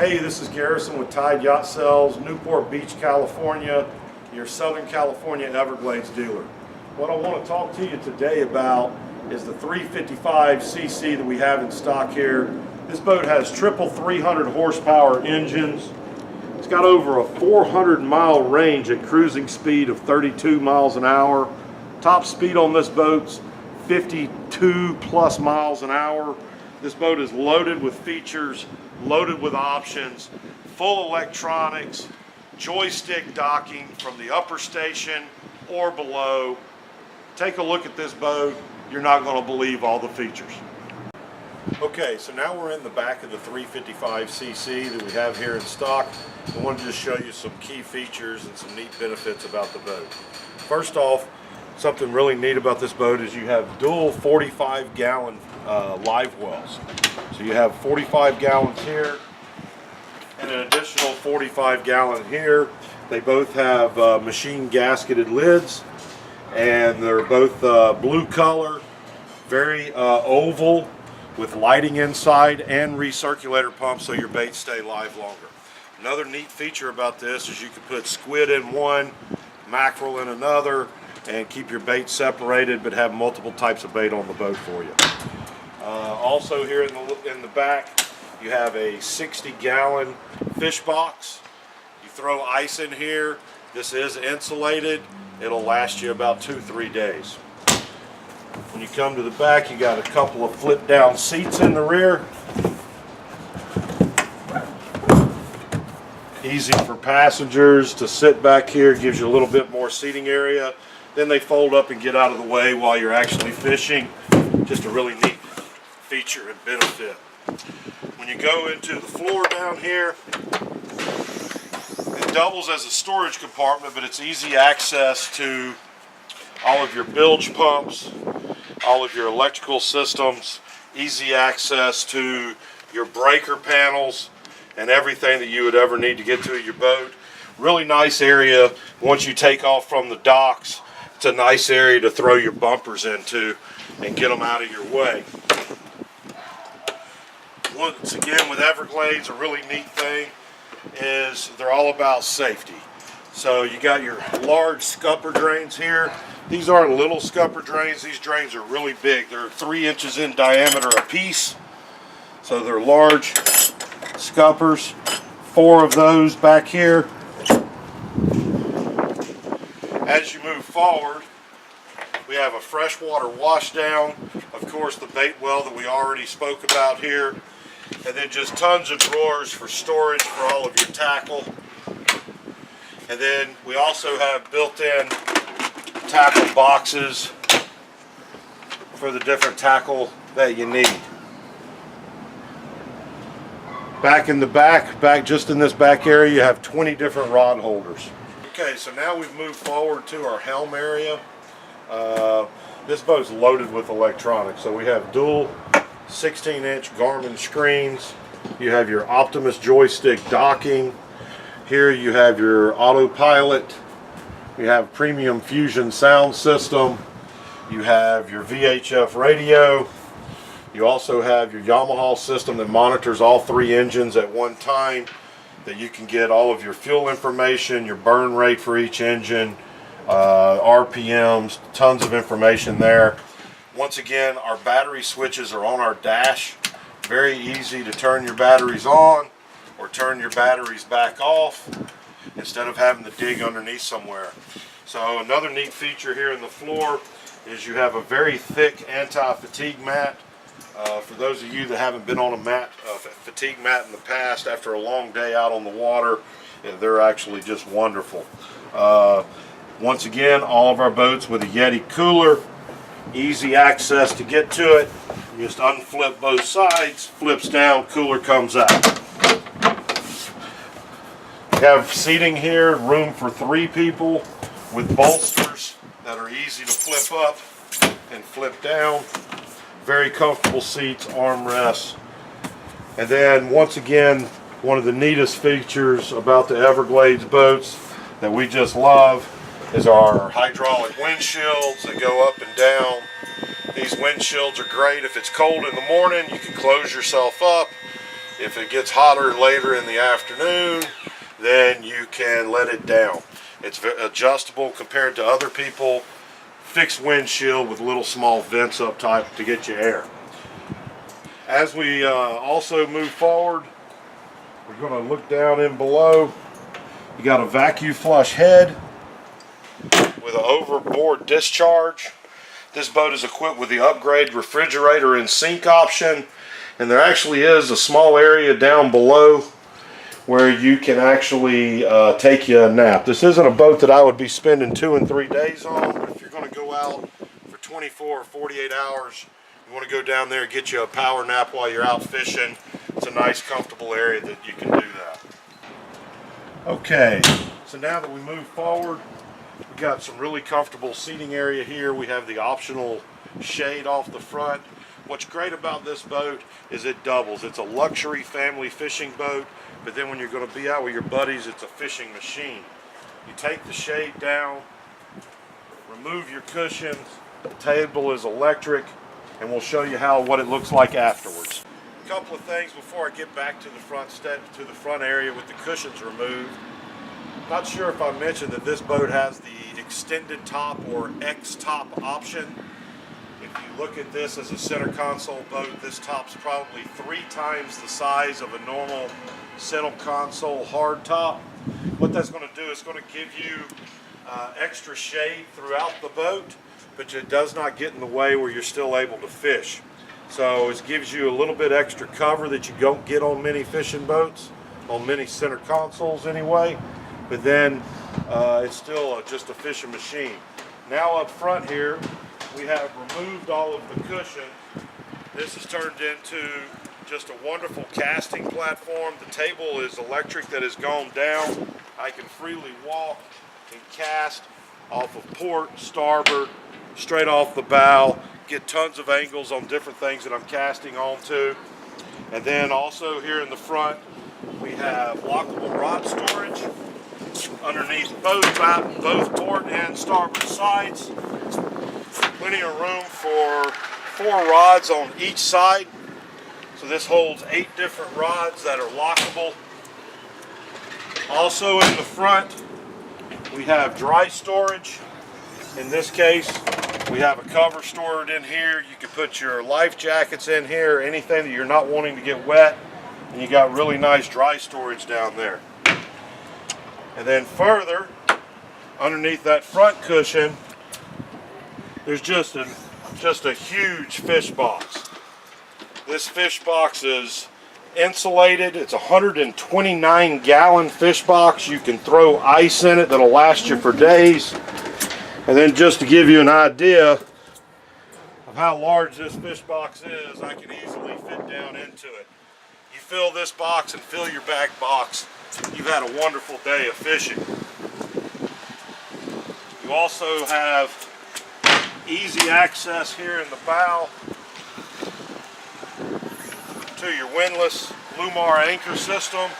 Hey, this is Garrison with Tide Yacht Sales, Newport Beach, California, your Southern California Everglades dealer. What I want to talk to you today about is the 355cc that we have in stock here. This boat has triple 300 horsepower engines. It's got over a 400-mile range at cruising speed of 32 miles an hour. Top speed on this boat's 52 plus miles an hour. This boat is loaded with features, loaded with options, full electronics, joystick docking from the upper station or below. Take a look at this boat. You're not going to believe all the features. Okay, so now we're in the back of the 355cc that we have here in stock. I wanted to just show you some key features and some neat benefits about the boat. First off, something really neat about this boat is you have dual 45-gallon live wells. So you have 45 gallons here and an additional 45 gallon here. They both have machine gasketed lids, and they're both blue color, very oval with lighting inside and recirculator pumps so your baits stay live longer. Another neat feature about this is you can put squid in one, mackerel in another, and keep your bait separated but have multiple types of bait on the boat for you. Also here in the back you have a 60-gallon fish box. You throw ice in here. This is insulated. It'll last you about 2-3 days. When you come to the back, you got a couple of flip down seats in the rear. Easy for passengers to sit back here. Gives you a little bit more seating area. Then they fold up and get out of the way while you're actually fishing. Just a really neat feature and benefit. When you go into the floor down here, it doubles as a storage compartment, but it's easy access to all of your bilge pumps, all of your electrical systems, easy access to your breaker panels and everything that you would ever need to get to your boat. Really nice area. Once you take off from the docks, it's a nice area to throw your bumpers into and get them out of your way. Once again, with Everglades, a really neat thing is they're all about safety. So you got your large scupper drains here. These aren't little scupper drains. These drains are really big. They're 3 inches in diameter apiece. So they're large scuppers. 4 of those back here. As you move forward, we have a freshwater washdown. Of course, the bait well that we already spoke about here. And then just tons of drawers for storage for all of your tackle. And then we also have built-in tackle boxes for the different tackle that you need. Back in the back just in this back area, you have 20 different rod holders. Okay, so now we've moved forward to our helm area. This boat's loaded with electronics. So we have dual 16-inch Garmin screens. You have your Optimus joystick docking. Here you have your autopilot. You have premium fusion sound system. You have your VHF radio. You also have your Yamaha system that monitors all 3 engines at one time, that you can get all of your fuel information, your burn rate for each engine, RPMs, tons of information there. Once again, our battery switches are on our dash. Very easy to turn your batteries on or turn your batteries back off instead of having to dig underneath somewhere. So another neat feature here in the floor is you have a very thick anti-fatigue mat. For those of you that haven't been on a fatigue mat in the past, after a long day out on the water, they're actually just wonderful. Once again, all of our boats with a Yeti cooler. Easy access to get to it. You just unflip both sides, flips down, cooler comes out. We have seating here, room for 3 people with bolsters that are easy to flip up and flip down. Very comfortable seats, armrests. And then once again, one of the neatest features about the Everglades boats that we just love is our hydraulic windshields that go up and down. These windshields are great if it's cold in the morning. You can close yourself up If it gets hotter later in the afternoon, then you can let it down. It's adjustable compared to other people. Fixed windshield with little small vents up top to get you air. As we also move forward, we're going to look down in below. You got a vacuum flush head with an overboard discharge. This boat is equipped with the upgrade refrigerator and sink option, and there actually is a small area down below where you can actually take you a nap. This isn't a boat that I would be spending 2 and 3 days on, but if you're going to go out for 24 or 48 hours, you want to go down there and get you a power nap while you're out fishing. It's a nice, comfortable area that you can do that. Okay, so now that we move forward, we've got some really comfortable seating area here. We have the optional shade off the front. What's great about this boat is it doubles. It's a luxury family fishing boat, but then when you're going to be out with your buddies, it's a fishing machine. You take the shade down, remove your cushions, the table is electric, and we'll show you what it looks like afterwards. A couple of things before I get back to the front area with the cushions removed. Not sure if I mentioned that this boat has the extended top or X-top option. If you look at this as a center console boat, this top's probably 3 times the size of a normal center console hard top. What that's going to do is going to give you extra shade throughout the boat, but it does not get in the way where you're still able to fish. So it gives you a little bit extra cover that you don't get on many fishing boats, on many center consoles anyway, but then it's still just a fishing machine. Now up front here, we have removed all of the cushion. This has turned into just a wonderful casting platform. The table is electric that has gone down. I can freely walk and cast off of port, starboard, straight off the bow, get tons of angles on different things that I'm casting onto. And then also here in the front, we have lockable rod storage underneath both port and starboard sides. Plenty of room for 4 rods on each side. So this holds 8 different rods that are lockable. Also in the front, we have dry storage. In this case, we have a cover stored in here. You can put your life jackets in here, anything that you're not wanting to get wet. And you got really nice dry storage down there. And then further, underneath that front cushion, there's just a huge fish box. This fish box is insulated. It's a 129-gallon fish box. You can throw ice in it that'll last you for days. And then just to give you an idea of how large this fish box is, I can easily fit down into it. You fill this box and fill your back box, you've had a wonderful day of fishing. You also have easy access here in the bow to your windlass Lumar anchor system.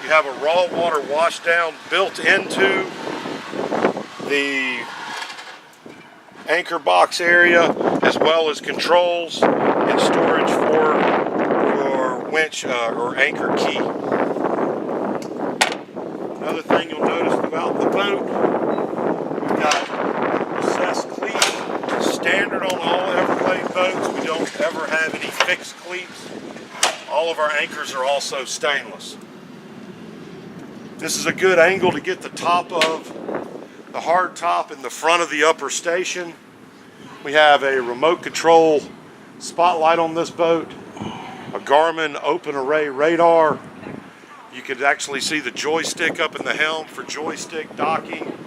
You have a raw water washdown built into the anchor box area, as well as controls and storage for your winch or anchor key. Another thing you'll notice throughout the boat, we've got recessed cleats. Standard on all Everglades boats. We don't ever have any fixed cleats. All of our anchors are also stainless. This is a good angle to get the top of the hard top in the front of the upper station. We have a remote control spotlight on this boat, a Garmin open array radar. You can actually see the joystick up in the helm for joystick docking.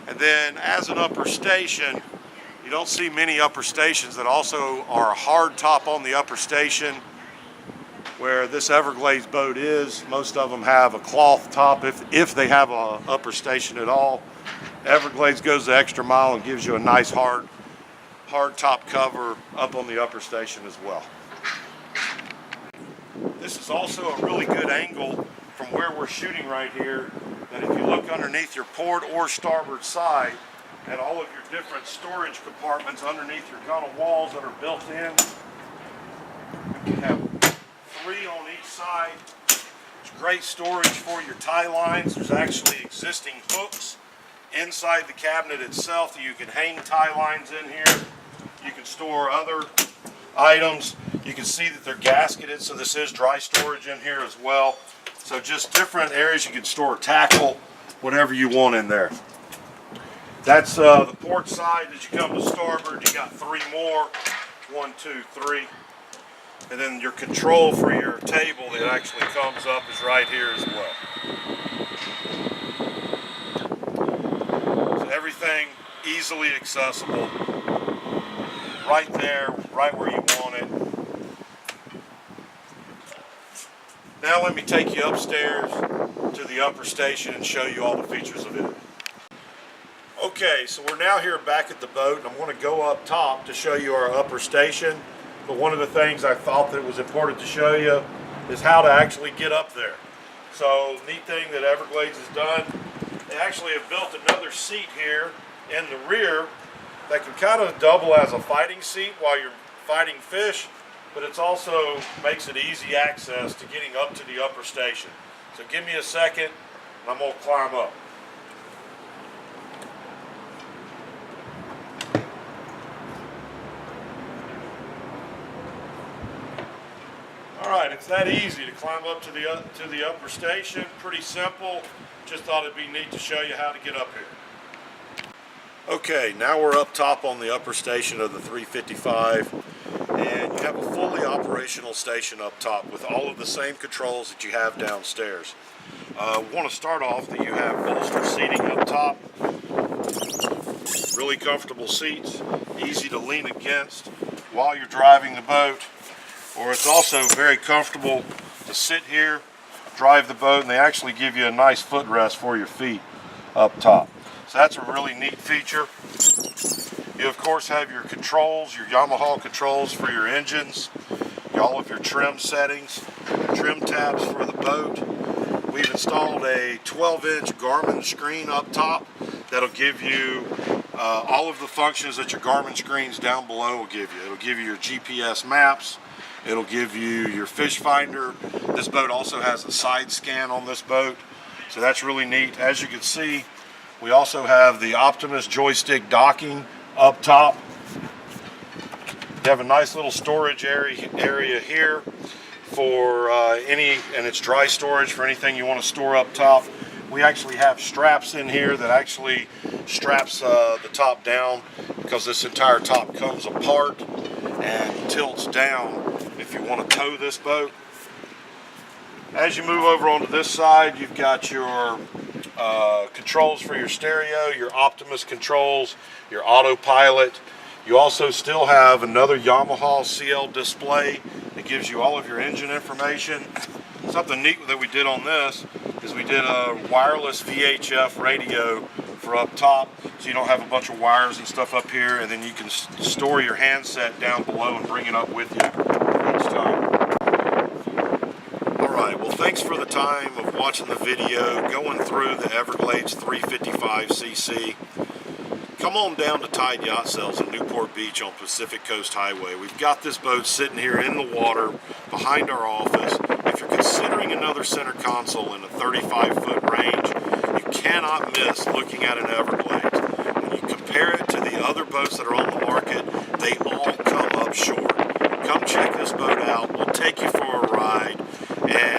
And then as an upper station, you don't see many upper stations that also are a hard top on the upper station where this Everglades boat is. Most of them have a cloth top if they have a upper station at all. Everglades goes the extra mile and gives you a nice hard top cover up on the upper station as well. This is also a really good angle from where we're shooting right here, that if you look underneath your port or starboard side at all of your different storage compartments underneath your gunnel walls that are built in, you can have 3 on each side. There's great storage for your tie lines. There's actually existing hooks inside the cabinet itself that you can hang tie lines in here. You can store other items. You can see that they're gasketed, so this is dry storage in here as well. So just different areas you can store tackle, whatever you want in there. That's the port side. As you come to starboard, you got 3 more. 1, 2, 3. And then your control for your table that actually comes up is right here as well. So everything easily accessible. Right there, right where you want it. Now let me take you upstairs to the upper station and show you all the features of it. Okay, so we're now here back at the boat, and I'm going to go up top to show you our upper station. But one of the things I thought that was important to show you is how to actually get up there. So, neat thing that Everglades has done, they actually have built another seat here in the rear that can kind of double as a fighting seat while you're fighting fish, but it's also makes it easy access to getting up to the upper station. So give me a second, and I'm going to climb up. Alright, it's that easy to climb up to the upper station. Pretty simple. Just thought it'd be neat to show you how to get up here. Okay, now we're up top on the upper station of the 355, and you have a fully operational station up top with all of the same controls that you have downstairs. We want to start off that you have bolster seating up top. Really comfortable seats, easy to lean against while you're driving the boat. Or it's also very comfortable to sit here, drive the boat, and they actually give you a nice footrest for your feet up top. So that's a really neat feature. You of course have your controls, your Yamaha controls for your engines, all of your trim settings, trim tabs for the boat. We've installed a 12-inch Garmin screen up top that'll give you all of the functions that your Garmin screens down below will give you. It'll give you your GPS maps. It'll give you your fish finder. This boat also has a side scan on this boat, so that's really neat. As you can see, we also have the Optimus joystick docking up top. You have a nice little storage area here for and it's dry storage for anything you want to store up top. We actually have straps in here that actually straps the top down, because this entire top comes apart and tilts down if you want to tow this boat. As you move over onto this side, you've got your controls for your stereo, your Optimus controls, your autopilot. You also still have another Yamaha CL display that gives you all of your engine information. Something neat that we did on this is we did a wireless VHF radio for up top, so you don't have a bunch of wires and stuff up here, and then you can store your handset down below and bring it up with you each time. Alright, well thanks for the time of watching the video, going through the Everglades 355cc. Come on down to Tide Yacht Sales in Newport Beach on Pacific Coast Highway. We've got this boat sitting here in the water behind our office. If you're considering another center console in a 35-foot range, you cannot miss looking at an Everglades. When you compare it to the other boats that are on the market, they all come up short. Come check this boat out. We'll take you for a ride. And